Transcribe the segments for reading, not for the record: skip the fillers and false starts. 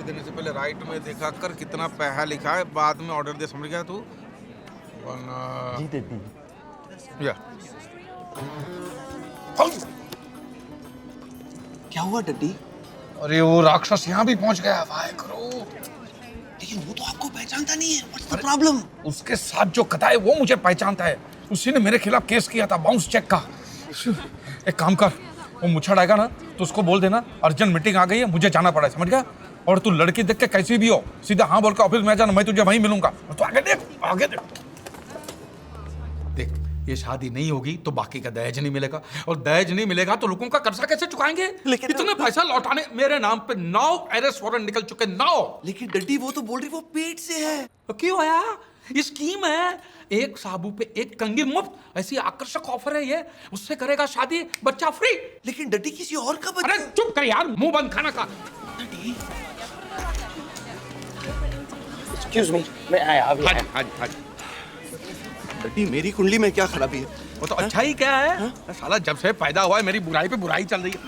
देने से पहले राइट में देखा कर कितना पैसा लिखा है, बाद में ऑर्डर दे, समझ गया तू? जी दीदी। या क्या हुआ डड्डी? अरे वो राक्षस यहाँ भी पहुंच गया, वाह करो। लेकिन वो तो आपको पहचानता नहीं है। What's the problem? उसके साथ जो कथा है वो मुझे पहचानता है। उसी ने मेरे खिलाफ केस किया था बाउंस चेक का। एक काम कर, वो मुछड़ आएगा ना तो उसको बोल देना अर्जेंट मीटिंग आ गई है, मुझे जाना पड़ा है, समझ गया? और तू लड़की देख के कैसी भी हो सीधा हाँ बोल के ऑफिस में आ जाना, मैं तुझे वहीं मिलूंगा। तो आगे देख, आगे देख। देख, ये शादी नहीं होगी तो बाकी का दहेज नहीं मिलेगा, और दहेज नहीं मिलेगा तो लोगों का कर्जा कैसे चुकाएंगे? लेकिन इतने पैसा लौटाने मेरे नाम पे 9 अरेस्ट वारंट निकल चुके, 9। लेकिन डड्डी वो तो बोल रही वो पेट से है। तो क्यों आया? ये स्कीम है, एक साबू पे एक कंगी मुफ्त, ऐसी आकर्षक ऑफर है ये। उससे करेगा शादी, बच्चा फ्री। लेकिन डड्डी किसी और का बच्चा। अरे चुप कर यार, मुंह बंद खाना खा। एक्सक्यूज मी, मैं आया अभी आया। हाँ। डड्डी मेरी कुंडली में क्या खराबी है? वो तो अच्छा ही क्या है? साला जब से पैदा हुआ है मेरी बुराई पे बुराई चल रही है।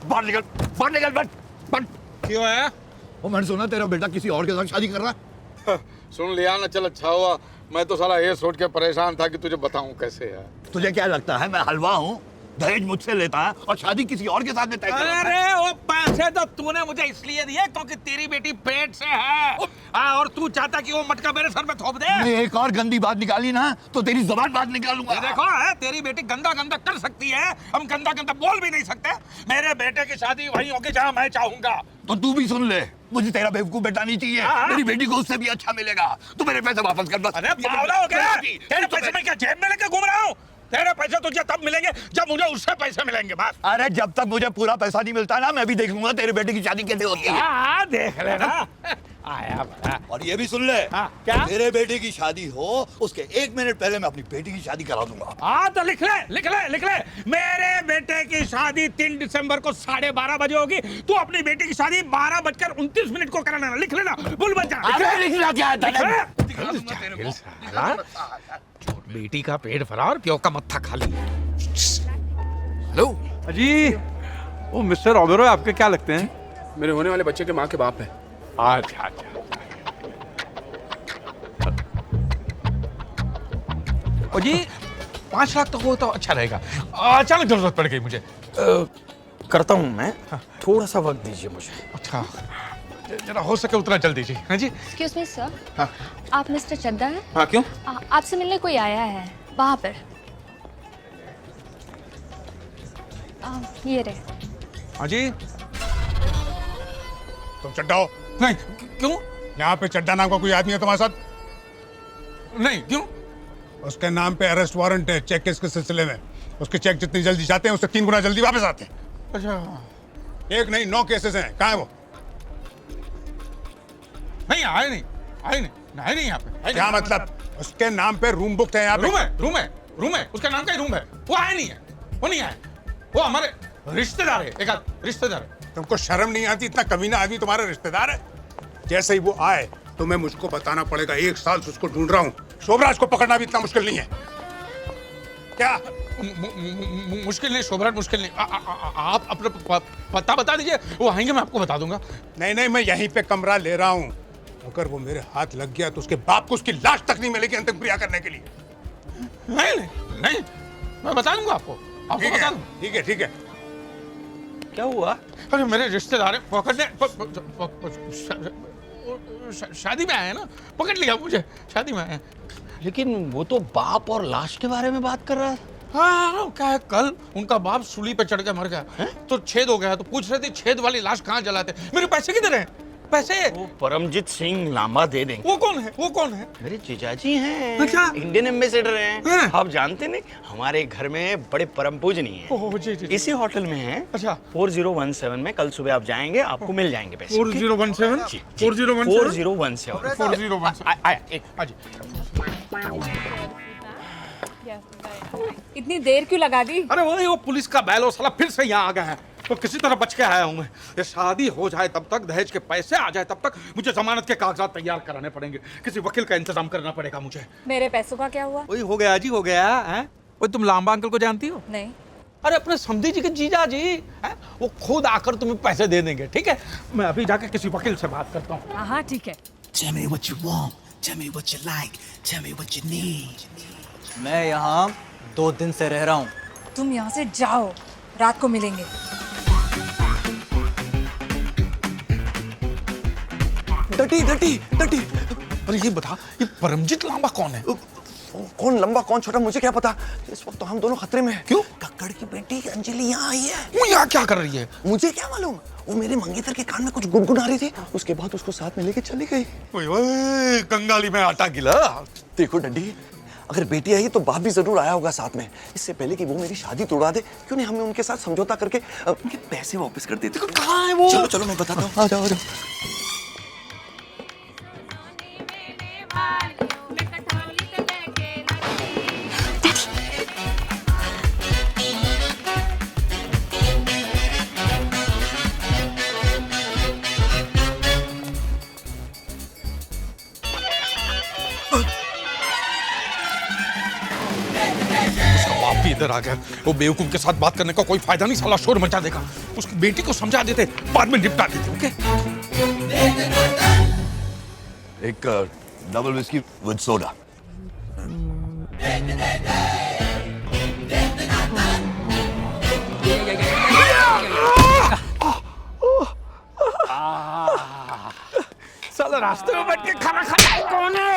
बाहर निकल बट क्यों है? वो मैंने सुना तेरा बेटा किसी और के साथ शादी कर रहा है। सुन लिया ना, चल अच्छा हुआ। मैं तो साला ये सोच के परेशान था कि तुझे बताऊं कैसे है। तुझे क्या लगता है मैं हलवा हूँ? दहेज मुझसे लेता है और शादी किसी और के साथ में तय कर रहा है। अरे वो पैसे तो तूने मुझे इसलिए दिए क्योंकि तेरी बेटी पेट से है। और तू चाहता कि वो मटका मेरे सर पे थोप दे। मैं एक और गंदी बात निकाली ना तो तेरी जुबान बात निकालूंगा। ये देखो है, तेरी बेटी गंदा गंदा कर सकती है, हम गंदा गंदा बोल भी नहीं सकते। मेरे बेटे की शादी वहीं होगी जहाँ मैं चाहूंगा। तो तू भी सुन ले, मुझे तेरा बेवकूफ बेटा नहीं चाहिए। मेरी बेटी को उससे भी अच्छा मिलेगा। तू मेरे पैसे वापस कर बस। अरे पागल हो गया? तेरे पैसे मैं क्या जेब में लेके घूम रहा हूँ? तेरे पैसे तुझे तब मिलेंगे जब मुझे उससे पैसे मिलेंगे, बस। अरे जब तक मुझे पूरा पैसा नहीं मिलता ना, मैं भी देखूंगा तेरे बेटे की शादी कैसे होती है। हाँ, देख लेना। आया बड़ा। और ये भी सुन ले, क्या? मेरे बेटे की शादी हो उसके 1 मिनट पहले मैं अपनी बेटी की शादी करा दूंगा। हाँ तो लिख ले। मेरे बेटे की शादी 3 दिसंबर को 12:30 बजे होगी। तू अपनी बेटी की शादी 12:29 को करा लेना, लिख लेना। भूल मत जा। अरे लिखना क्या है? बेटी का पेट भरा और प्यो का मत्था खाली। हेलो अजी, वो मिस्टर ओबेरॉय आपके क्या लगते हैं? मेरे होने वाले बच्चे के माँ के बाप है। अच्छा। और जी 5 लाख तक हो तो अच्छा रहेगा। अचानक जरूरत पड़ गई मुझे। करता हूँ मैं, थोड़ा सा वक्त दीजिए मुझे। अच्छा, जरा हो सके उतना जल्दी जी। हाँ जी। एक्सक्यूज मी सर, हाँ। आप मिस्टर चड्डा हैं? हाँ, क्यों? आपसे मिलने कोई आया है वहाँ पर। ये रहे। हाँ जी। तुम चड्डा हो? नहीं, क्यों? यहाँ पे चड्डा नाम का कोई आदमी है तुम्हारे साथ? नहीं, क्यों? उसके नाम पे अरेस्ट वारंट है चेक केस के सिलसिले में। उसके चेक जितनी जल्दी जाते हैं उससे 3 गुना जल्दी वापस आते हैं। अच्छा। एक नहीं 9 केसेस हैं। कहाँ है वो? नहीं आए नहीं यहाँ पे। क्या मतलब? उसके नाम पे रूम बुक है यहाँ पे। रूम है, उसका नाम का ही रूम है। वो आया नहीं है, वो नहीं आया। वो हमारे रिश्तेदार है, एक आध रिश्तेदार है। तुमको शर्म नहीं आती? इतना कमीना आदमी तुम्हारा रिश्तेदार है। जैसे ही वो आए तुम्हें मुझको बताना पड़ेगा। 1 साल से उसको ढूंढ रहा हूँ। शोभराज को पकड़ना भी इतना मुश्किल नहीं है। क्या मुश्किल नहीं शोभराज, मुश्किल नहीं। आप अपना पता बता दीजिए, वो आएंगे मैं आपको बता दूंगा। नहीं, मैं यहीं पे कमरा ले रहा हूँ। अगर वो मेरे हाथ लग गया तो उसके बाप को उसकी लाश तक नहीं मिलेगी अंतिम क्रिया करने के लिए। नहीं, मैं बता दूंगा आपको बता दूंगा। ठीक है। क्या हुआ? अरे मेरे रिश्तेदार हैं, पकड़ने शादी में आए हैं ना, पकड़ लिया मुझे। शादी में आए हैं। लेकिन वो तो बाप और लाश के बारे में बात कर रहा था। हाँ, क्या है, कल उनका बाप सूली पे चढ़ के मर गया तो छेद हो गया। तो पूछ रहे थे छेद वाली लाश कहाँ जलाते। मेरे पैसे किधर हैं? पैसे वो परमजीत सिंह लांबा दे देंगे। वो कौन है? मेरे जीजाजी हैं। अच्छा। इंडियन एम्बेसडर हैं। हाँ। आप जानते नहीं, हमारे घर में बड़े परम पूजनीय हैं। ओह जी। इसी होटल में हैं। अच्छा। 4017 में कल सुबह आप जाएंगे, आपको मिल जाएंगे पैसे। 4017? जी। 4017? 4017। हाँ जी। इतनी देर क्यों लगा दी? अरे वो पुलिस का बैलो साला फिर से यहाँ आ गया है, तो किसी तरह बच के आया हूँ मैं। ये शादी हो जाए तब तक, दहेज के पैसे आ जाए तब तक मुझे जमानत के कागजात तैयार कराने पड़ेंगे। किसी वकील का इंतजाम करना पड़ेगा मुझे। मेरे पैसों का क्या हुआ? वही हो गया जी, हो गया है। वो तुम लांबा अंकल को जानती हो? नहीं। अरे अपने समधी जी के जीजा जी हैं, वो खुद आकर तुम्हें पैसे दे देंगे, ठीक है? मैं अभी जाकर किसी वकील से बात करता हूँ। हाँ हाँ ठीक है। Tell me what you want. Tell me what you like. Tell me what you need. मैं यहाँ 2 दिन से रह रहा हूँ। तुम यहाँ से जाओ, रात को मिलेंगे। डटी। अरे ये बता, ये परमजीत लांबा कौन है? कौन लंबा कौन छोटा मुझे क्या पता। इस वक्त तो हम दोनों खतरे में हैं। क्यों? कक्कड़ की बेटी अंजलि यहाँ आई है। वो यहाँ क्या कर रही है? मुझे क्या मालूम, वो मेरे मंगेतर के कान में कुछ गुनगुना रही थी, उसके बाद उसको साथ में लेके चली गई। ओए कंगाली में आटा गिला। देखो डड्डी, अगर बेटी आई तो बाप भी जरूर आया होगा साथ में। इससे पहले कि वो मेरी शादी तोड़ा दे, क्यों नहीं हमें उनके साथ समझौता करके उनके पैसे वापस कर देते। कहाँ है वो? चलो चलो मैं बताता हूँ। आ जाओ आ जाओ। बाप भी इधर आ गया। वो बेवकूफ के साथ बात करने का कोई फायदा नहीं, साला शोर मचा देगा। उसकी बेटी को समझा देते, बाद में निपटा देते। ओके? एक डबल विस्की विद सोडा। साला रास्ते में बैठ के खाना खाता है कौन है?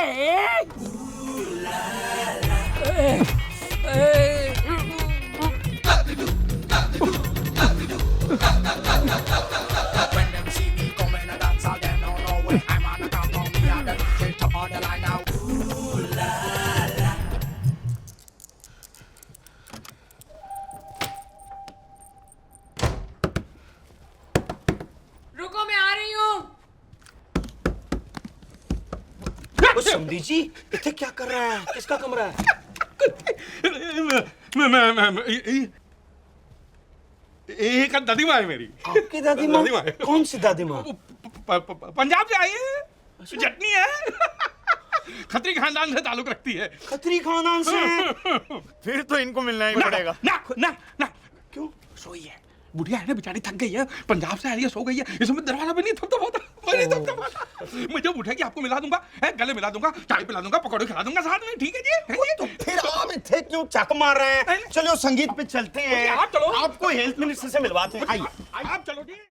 रुको मैं आ रही हूँ। समधी जी इथे क्या कर रहा है? किसका कमरा है? एक दादी माँ है मेरी। आपकी दादी माँ? कौन सी दादी माँ? पंजाब से आई है, चटनी है। खत्री खानदान से ताल्लुक रखती है। खत्री खानदान से? फिर तो इनको मिलना ही पड़ेगा। ना क्यों? सोई है, बुढ़िया है ना बेचारी, थक गई है, पंजाब से आई है, सो गई है। इस समय दरवाजा भी नहीं थपथपाता। मैं जब उठेगी आपको मिला दूंगा, गले मिला दूंगा, चाय पिला दूंगा, पकौड़े खिला दूंगा साथ में। ठीक है जी? तो फिर आप इथे क्यों चक मार रहे हैं? चलो संगीत पे चलते हैं। आप चलो, आपको हेल्थ मिनिस्टर से मिलवाते हैं। आइए आप चलो जी।